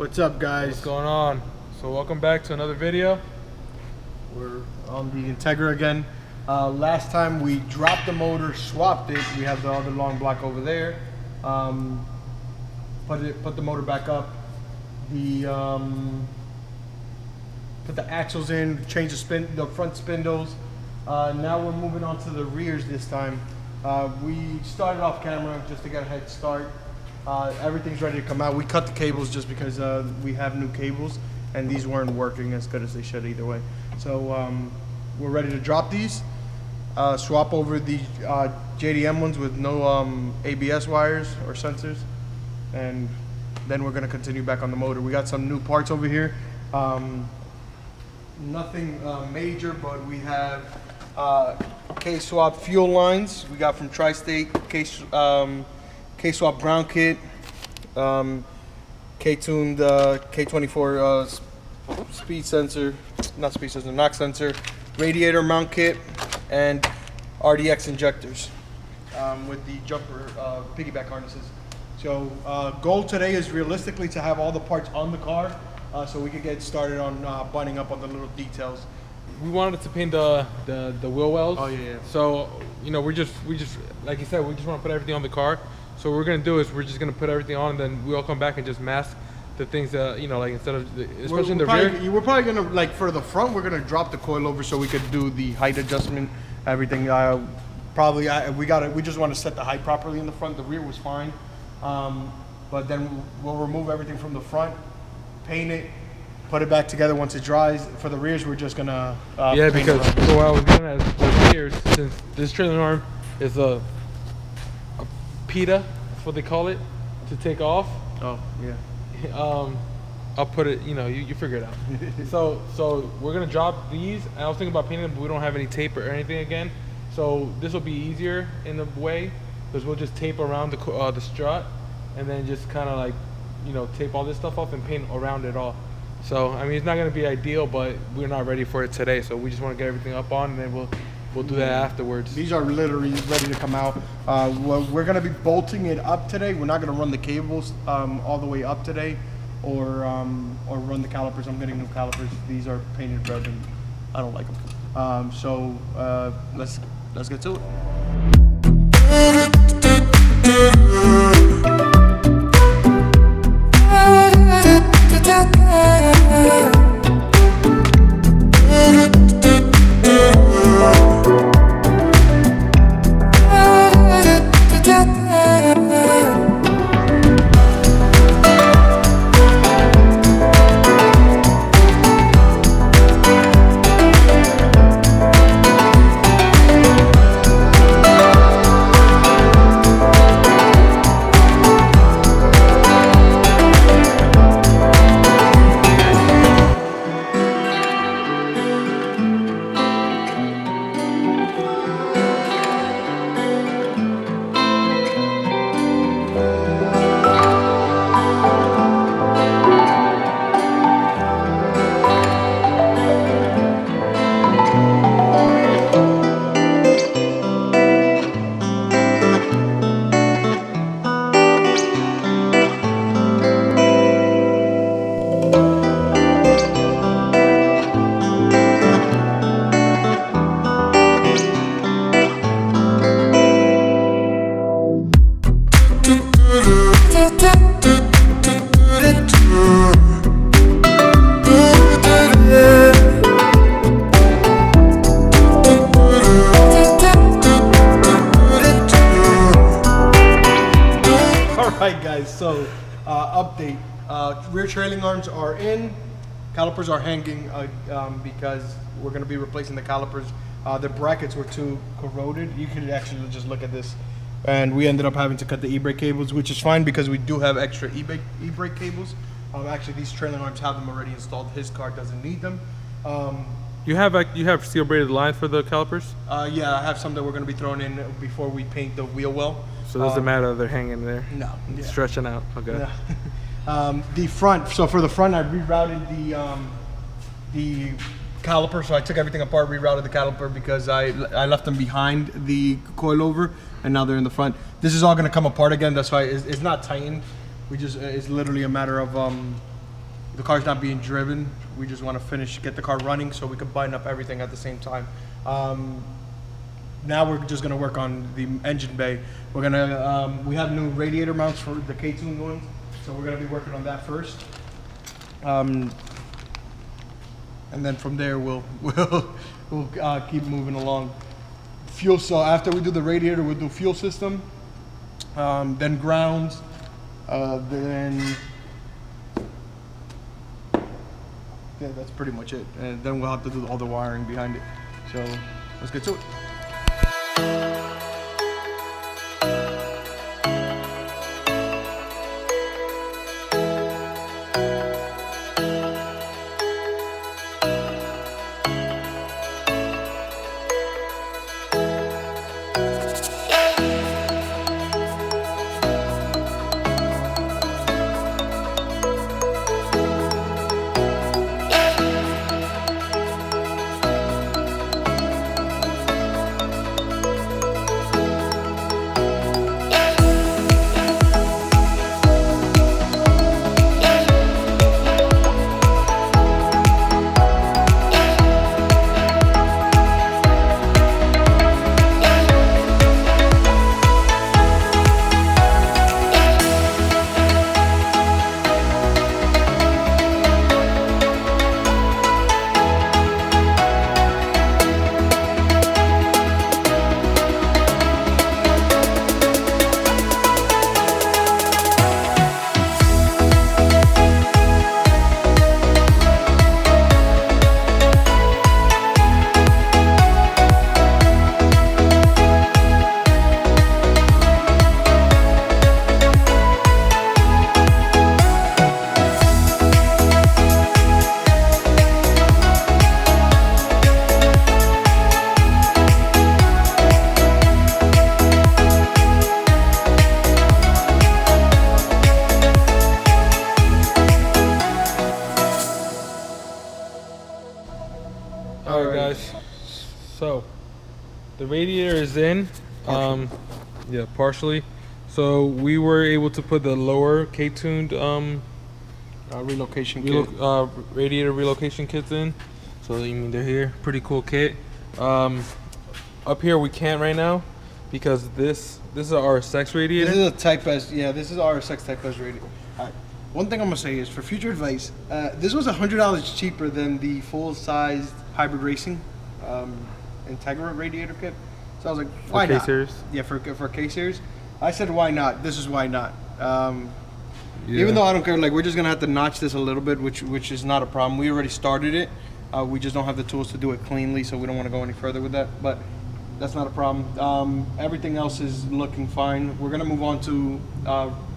What's up, guys? What's going on? So welcome back to another video. We're on the Integra again. Last time we dropped the motor, swapped it. We have the other long block over there. Put the motor back up. Put the axles in, change the front spindles. Now we're moving on to the rears this time. We started off camera just to get a head start. Everything's ready to come out. We cut the cables just because we have new cables and these weren't working as good as they should either way. So we're ready to drop these, swap over the JDM ones with no ABS wires or sensors, and then we're gonna continue back on the motor. We got some new parts over here. Nothing major, but we have K-swap fuel lines we got from Tri-State, K-swap ground kit, K-tuned K24 speed sensor, not speed sensor, knock sensor, radiator mount kit, and RDX injectors with the jumper piggyback harnesses. So goal today is realistically to have all the parts on the car so we could get started on buttoning up on the little details. We wanted to paint the wheel wells. Oh yeah. So we just like you said, we just want to put everything on the car. So what we're gonna do is we're just gonna put everything on, and then we'll come back and just mask the things that like instead of especially in the rear. We're probably gonna, like, for the front, we're gonna drop the coil over so we could do the height adjustment, everything. We just want to set the height properly in the front. The rear was fine, but then we'll remove everything from the front, paint it, put it back together once it dries. For the rears, we're just gonna yeah, because so what I was gonna ask the rears, since this trailing arm is a PETA, that's what they call it, to take off. Oh yeah. I'll put it, you figure it out. so we're gonna drop these. I was thinking about painting them, but we don't have any tape or anything again. So this will be easier in a way, because we'll just tape around the strut, and then just kind of like, tape all this stuff off and paint around it all. So I mean, it's not gonna be ideal, but we're not ready for it today. So we just want to get everything up on, and then we'll do that afterwards. These are literally ready to come out. We're gonna be bolting it up today. We're not gonna run the cables all the way up today, or run the calipers. I'm getting new calipers. These are painted red, and I don't like them. So let's get to it. Alright guys, so update. Rear trailing arms are in, calipers are hanging because we're going to be replacing the calipers. The brackets were too corroded. You could actually just look at this. And we ended up having to cut the e-brake cables, which is fine because we do have extra e-brake cables. Actually, these trailing arms have them already installed. His car doesn't need them. You have steel braided lines for the calipers? Yeah, I have some that we're going to be throwing in before we paint the wheel well. So it doesn't matter if they're hanging there? No. Yeah. Stretching out, okay. Yeah. The front, so for the front, I rerouted the caliper. So I took everything apart, rerouted the caliper because I left them behind the coilover, and now they're in the front. This is all going to come apart again. That's why it's not tightened. It's literally a matter of the car's not being driven. We just want to get the car running so we can button up everything at the same time. Now we're just gonna work on the engine bay. We're gonna we have new radiator mounts for the K-tuned ones, so we're gonna be working on that first. And then from there we'll keep moving along. Fuel. So after we do the radiator, we'll do fuel system, then grounds, then yeah, that's pretty much it. And then we'll have to do all the wiring behind it. So let's get to it. So the radiator is in, yeah, partially. So we were able to put the lower K-tuned relocation kit. Radiator relocation kits in. So you mean they're here? Pretty cool kit. Up here we can't right now because this is a RSX radiator. This is a Type S. Yeah, this is RSX Type S radiator. One thing I'm gonna say is for future advice, this was $100 cheaper than the full-sized hybrid racing Integra radiator kit. So I was like, why not? K-series? Yeah, for K-series. I said, why not? This is why not. Yeah. Even though I don't care, like we're just gonna have to notch this a little bit, which is not a problem. We already started it. We just don't have the tools to do it cleanly, so we don't want to go any further with that. But that's not a problem. Everything else is looking fine. We're gonna move on to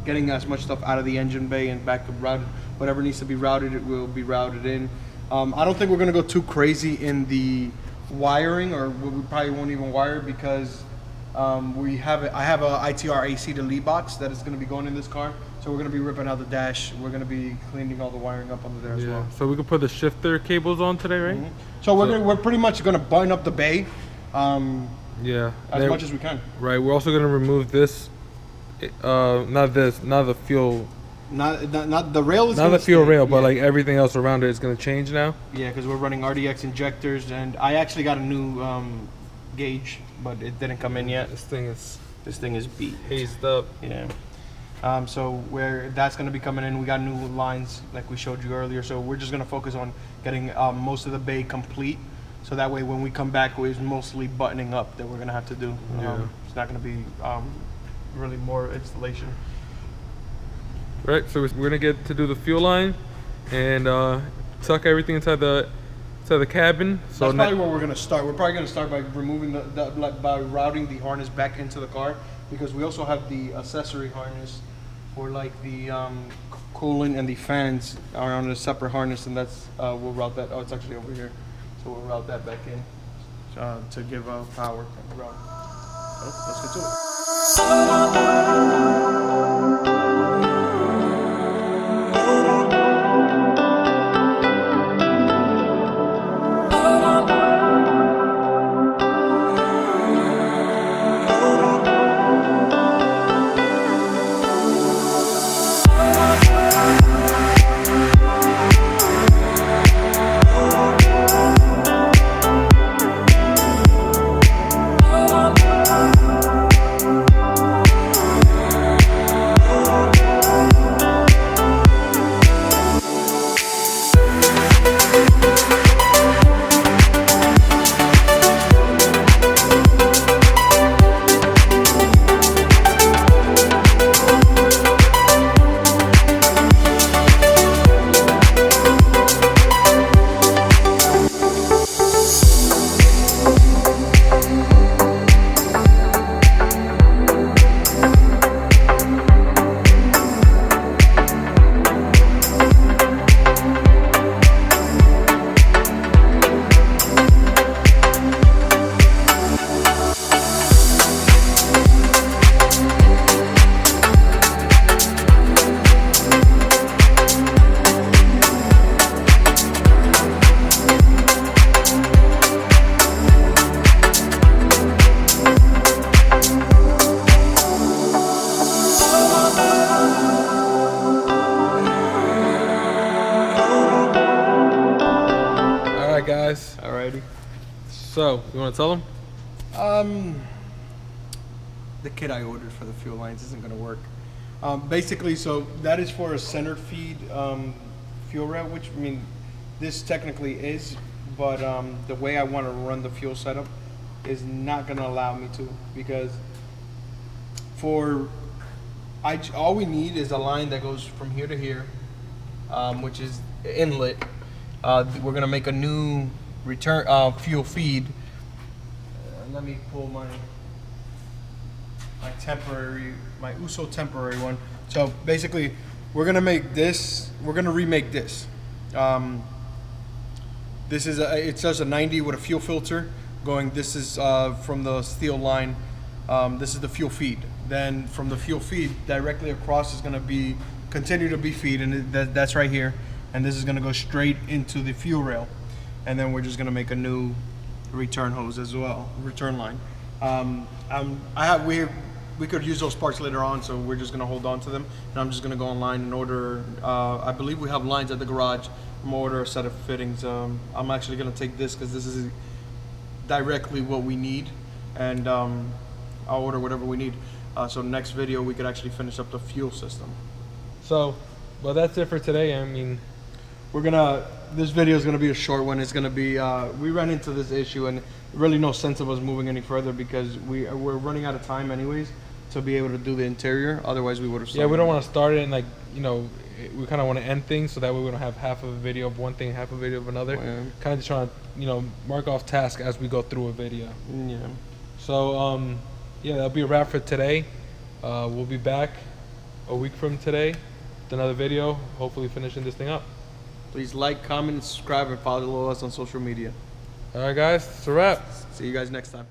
getting as much stuff out of the engine bay and back to routed. Whatever needs to be routed, it will be routed in. I don't think we're gonna go too crazy in the wiring, or we probably won't even wire because I have a ITR AC to lead box that is gonna be going in this car. So we're gonna be ripping out the dash. We're gonna be cleaning all the wiring up under there as well. So we could put the shifter cables on today, right? Mm-hmm. So we're pretty much gonna button up the bay. Yeah. As much as we can. Right. We're also gonna remove this. Not the fuel. Not the rail is not the fuel rail, but like everything else around it is gonna change now. Yeah, because we're running RDX injectors, and I actually got a new gauge, but it didn't come in yet. This thing is beat, hazed up. Yeah. So that's gonna be coming in. We got new lines like we showed you earlier. So we're just gonna focus on getting most of the bay complete. So that way, when we come back, it's mostly buttoning up that we're gonna have to do. It's not gonna be really more installation. Right, so we're gonna get to do the fuel line and tuck everything inside the cabin. So that's probably where we're gonna start. We're probably gonna start by removing by routing the harness back into the car, because we also have the accessory harness for like the coolant and the fans are on a separate harness, and that's we'll route that. Oh, it's actually over here, so we'll route that back in to give power. So let's get to it. So, you want to tell them? The kit I ordered for the fuel lines isn't going to work. Basically, so that is for a centered feed fuel rail, which I mean, this technically is, but the way I want to run the fuel setup is not going to allow me to, because all we need is a line that goes from here to here, which is inlet. We're going to make a new return fuel feed. Let me pull my USO temporary one. So basically, we're gonna make this. We're gonna remake this. This is it says a 90 with a fuel filter going. This is from the steel line. This is the fuel feed. Then from the fuel feed directly across is gonna be continue to be feed, and that's right here. And this is gonna go straight into the fuel rail. And then we're just gonna make a new return hose as well, return line. We could use those parts later on, so we're just gonna hold on to them. And I'm just gonna go online and order. I believe we have lines at the garage. I'm gonna order a set of fittings. I'm actually gonna take this because this is directly what we need, and I'll order whatever we need. So next video we could actually finish up the fuel system. So, well, that's it for today. I mean, this video is gonna be a short one. It's gonna be we ran into this issue, and really no sense of us moving any further because we're running out of time anyways to be able to do the interior. Otherwise we would have started. Yeah, we don't want to start it and, like, you know, we kind of want to end things so that way we don't have half of a video of one thing, half a video of another. Yeah. Kind of just trying to, you know, mark off tasks as we go through a video. Yeah. So yeah, that'll be a wrap for today. We'll be back a week from today with another video, hopefully finishing this thing up. Please like, comment, subscribe, and follow us on social media. All right, guys, it's a wrap. See you guys next time.